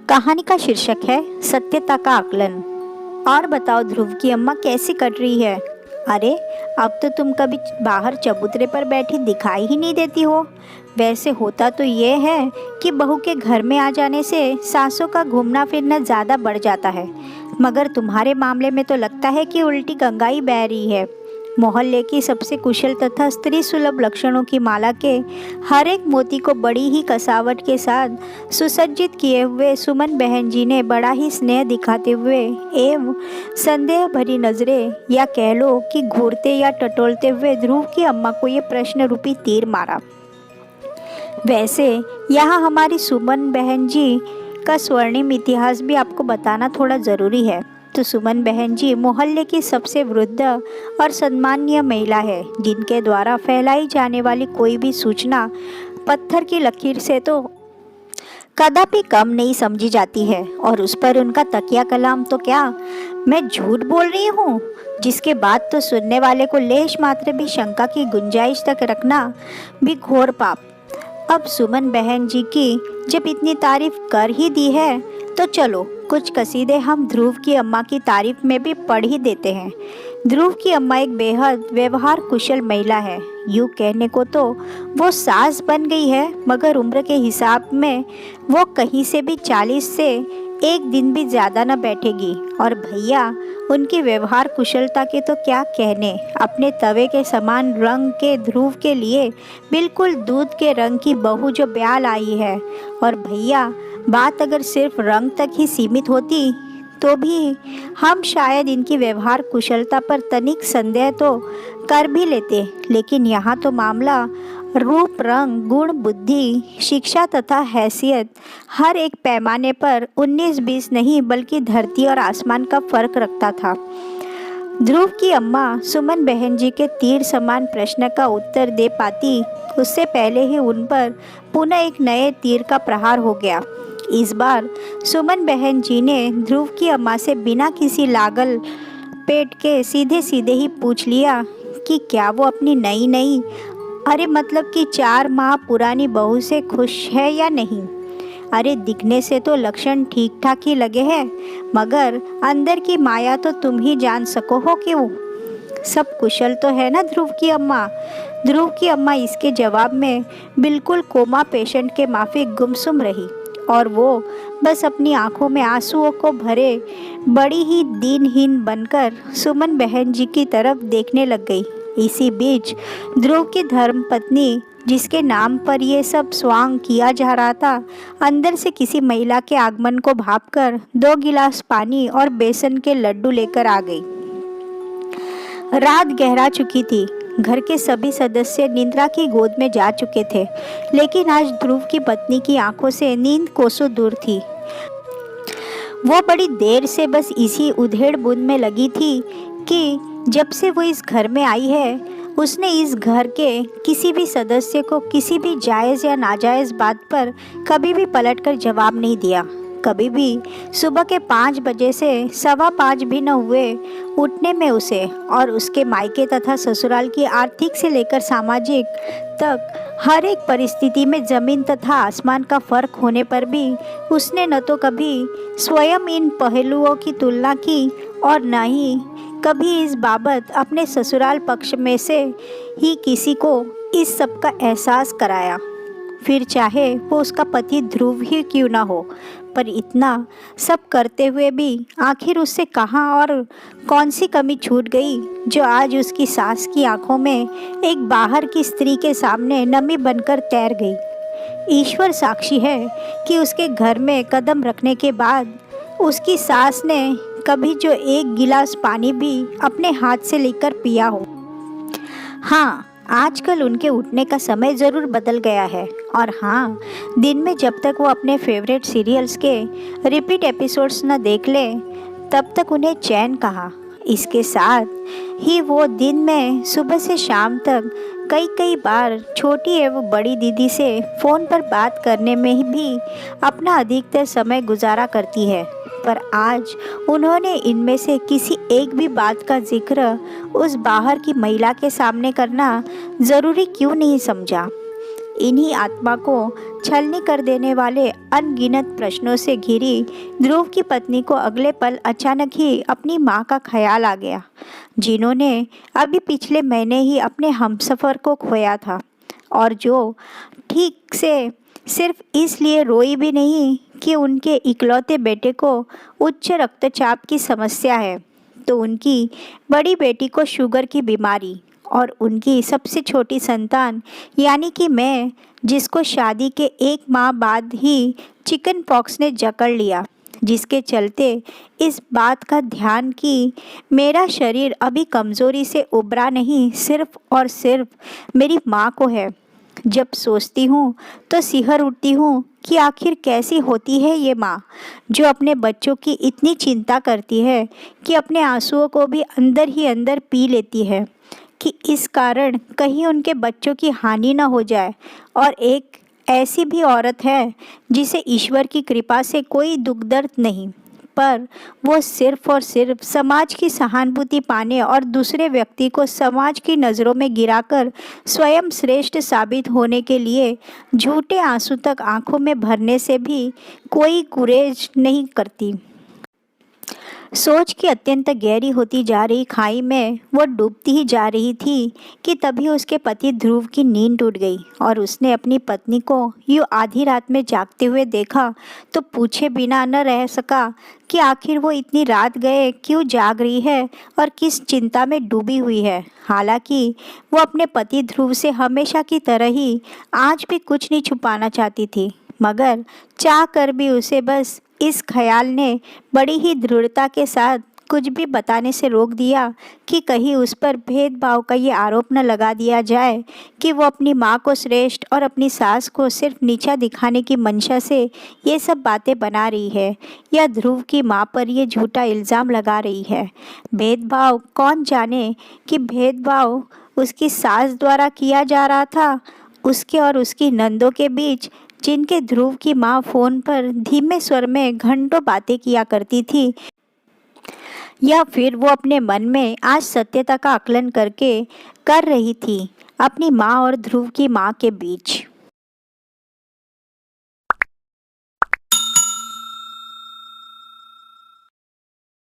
कहानी का शीर्षक है सत्यता का आकलन। और बताओ ध्रुव की अम्मा कैसी कट रही है? अरे, अब तो तुम कभी बाहर चबूतरे पर बैठी दिखाई ही नहीं देती हो। वैसे होता तो ये है कि बहू के घर में आ जाने से सासों का घूमना फिरना ज़्यादा बढ़ जाता है, मगर तुम्हारे मामले में तो लगता है कि उल्टी गंगा ही बह रही है। मोहल्ले की सबसे कुशल तथा स्त्री सुलभ लक्षणों की माला के हर एक मोती को बड़ी ही कसावट के साथ सुसज्जित किए हुए सुमन बहन जी ने बड़ा ही स्नेह दिखाते हुए एवं संदेह भरी नजरें या कह लो कि घूरते या टटोलते हुए ध्रुव की अम्मा को ये प्रश्न रूपी तीर मारा। वैसे यहाँ हमारी सुमन बहन जी का स्वर्णिम इतिहास भी आपको बताना थोड़ा ज़रूरी है। तो सुमन बहन जी मोहल्ले की सबसे वृद्ध और सम्माननीय महिला है, जिनके द्वारा फैलाई जाने वाली कोई भी सूचना पत्थर की लकीर से तो कदापि कम नहीं समझी जाती है। और उस पर उनका तकिया कलाम तो क्या, मैं झूठ बोल रही हूँ, जिसके बाद तो सुनने वाले को लेश मात्र भी शंका की गुंजाइश तक रखना भी घोर पाप। अब सुमन बहन जी की जब इतनी तारीफ कर ही दी है तो चलो कुछ कसीदे हम ध्रुव की अम्मा की तारीफ में भी पढ़ ही देते हैं। ध्रुव की अम्मा एक बेहद व्यवहार कुशल महिला है। यूँ कहने को तो वो सास बन गई है, मगर उम्र के हिसाब में वो कहीं से भी 40 से एक दिन भी ज़्यादा न बैठेगी। और भैया, उनकी व्यवहार कुशलता के तो क्या कहने, अपने तवे के समान रंग के ध्रुव के लिए बिल्कुल दूध के रंग की बहू जो ब्याल आई है। और भैया, बात अगर सिर्फ रंग तक ही सीमित होती तो भी हम शायद इनकी व्यवहार कुशलता पर तनिक संदेह तो कर भी लेते, लेकिन यहाँ तो मामला रूप, रंग, गुण, बुद्धि, शिक्षा तथा हैसियत हर एक पैमाने पर 19-20 नहीं बल्कि धरती और आसमान का फर्क रखता था। ध्रुव की अम्मा सुमन बहन जी के तीर समान प्रश्न का उत्तर दे पाती उससे पहले ही उन पर पुनः एक नए तीर का प्रहार हो गया। इस बार सुमन बहन जी ने ध्रुव की अम्मा से बिना किसी लागल पेट के सीधे सीधे ही पूछ लिया कि क्या वो अपनी नई अरे मतलब कि 4 माह पुरानी बहू से खुश है या नहीं। अरे, दिखने से तो लक्षण ठीक ठाक ही लगे हैं, मगर अंदर की माया तो तुम ही जान सको हो कि वो सब कुशल तो है ना ध्रुव की अम्मा। ध्रुव की अम्मा इसके जवाब में बिल्कुल कोमा पेशेंट के माफिक गुमसुम रही और वो बस अपनी आंखों में आंसुओं को भरे बड़ी ही दीनहीन बनकर सुमन बहन जी की तरफ देखने लग गई। इसी बीच ध्रुव की धर्मपत्नी, जिसके नाम पर ये सब स्वांग किया जा रहा था, अंदर से किसी महिला के आगमन को भांपकर 2 गिलास पानी और बेसन के लड्डू लेकर आ गई। रात गहरा चुकी थी, घर के सभी सदस्य निद्रा की गोद में जा चुके थे, लेकिन आज ध्रुव की पत्नी की आंखों से नींद कोसों दूर थी। वो बड़ी देर से बस इसी उधेड़ बुन में लगी थी कि जब से वो इस घर में आई है, उसने इस घर के किसी भी सदस्य को किसी भी जायज़ या नाजायज़ बात पर कभी भी पलटकर जवाब नहीं दिया। कभी भी सुबह के 5 बजे से 5:15 भी न हुए उठने में उसे और उसके मायके तथा ससुराल की आर्थिक से लेकर सामाजिक तक हर एक परिस्थिति में ज़मीन तथा आसमान का फर्क होने पर भी उसने न तो कभी स्वयं इन पहलुओं की तुलना की और न ही कभी इस बाबत अपने ससुराल पक्ष में से ही किसी को इस सब का एहसास कराया, फिर चाहे वो उसका पति ध्रुव ही क्यों ना हो। पर इतना सब करते हुए भी आखिर उससे कहाँ और कौन सी कमी छूट गई जो आज उसकी सास की आंखों में एक बाहर की स्त्री के सामने नमी बनकर तैर गई। ईश्वर साक्षी है कि उसके घर में कदम रखने के बाद उसकी सास ने कभी जो 1 गिलास पानी भी अपने हाथ से लेकर पिया हो। हाँ, आजकल उनके उठने का समय ज़रूर बदल गया है, और हाँ, दिन में जब तक वो अपने फेवरेट सीरियल्स के रिपीट एपिसोड्स न देख ले तब तक उन्हें चैन कहाँ। इसके साथ ही वो दिन में सुबह से शाम तक कई बार छोटी एवं बड़ी दीदी से फ़ोन पर बात करने में भी अपना अधिकतर समय गुजारा करती है। पर आज उन्होंने इनमें से किसी एक भी बात का जिक्र उस बाहर की महिला के सामने करना ज़रूरी क्यों नहीं समझा। इन्हीं आत्मा को छलनी कर देने वाले अनगिनत प्रश्नों से घिरी ध्रुव की पत्नी को अगले पल अचानक ही अपनी माँ का ख्याल आ गया, जिन्होंने अभी पिछले महीने ही अपने हमसफ़र को खोया था और जो ठीक से सिर्फ इसलिए रोई भी नहीं कि उनके इकलौते बेटे को उच्च रक्तचाप की समस्या है, तो उनकी बड़ी बेटी को शुगर की बीमारी और उनकी सबसे छोटी संतान यानी कि मैं, जिसको शादी के 1 माह बाद ही चिकन पॉक्स ने जकड़ लिया, जिसके चलते इस बात का ध्यान कि मेरा शरीर अभी कमज़ोरी से उबरा नहीं, सिर्फ और सिर्फ मेरी माँ को है। जब सोचती हूँ तो सिहर उठती हूँ कि आखिर कैसी होती है ये माँ, जो अपने बच्चों की इतनी चिंता करती है कि अपने आंसुओं को भी अंदर ही अंदर पी लेती है कि इस कारण कहीं उनके बच्चों की हानि न हो जाए। और एक ऐसी भी औरत है जिसे ईश्वर की कृपा से कोई दुख दर्द नहीं, पर वो सिर्फ और सिर्फ समाज की सहानुभूति पाने और दूसरे व्यक्ति को समाज की नज़रों में गिराकर स्वयं श्रेष्ठ साबित होने के लिए झूठे आंसू तक आंखों में भरने से भी कोई गुरेज नहीं करती। सोच की अत्यंत गहरी होती जा रही खाई में वो डूबती ही जा रही थी कि तभी उसके पति ध्रुव की नींद टूट गई और उसने अपनी पत्नी को यूँ आधी रात में जागते हुए देखा तो पूछे बिना न रह सका कि आखिर वो इतनी रात गए क्यों जाग रही है और किस चिंता में डूबी हुई है। हालांकि वो अपने पति ध्रुव से हमेशा की तरह ही आज भी कुछ नहीं छुपाना चाहती थी, मगर चाह कर भी उसे बस इस ख्याल ने बड़ी ही दृढ़ता के साथ कुछ भी बताने से रोक दिया कि कहीं उस पर भेदभाव का ये आरोप न लगा दिया जाए कि वो अपनी माँ को श्रेष्ठ और अपनी सास को सिर्फ नीचा दिखाने की मंशा से ये सब बातें बना रही है, या ध्रुव की माँ पर ये झूठा इल्ज़ाम लगा रही है। भेदभाव कौन जाने कि भेदभाव उसकी सास द्वारा किया जा रहा था, उसके और उसकी नंदों के बीच, जिनके ध्रुव की माँ फ़ोन पर धीमे स्वर में घंटों बातें किया करती थी, या फिर वो अपने मन में आज सत्यता का आकलन करके कर रही थी अपनी माँ और ध्रुव की माँ के बीच।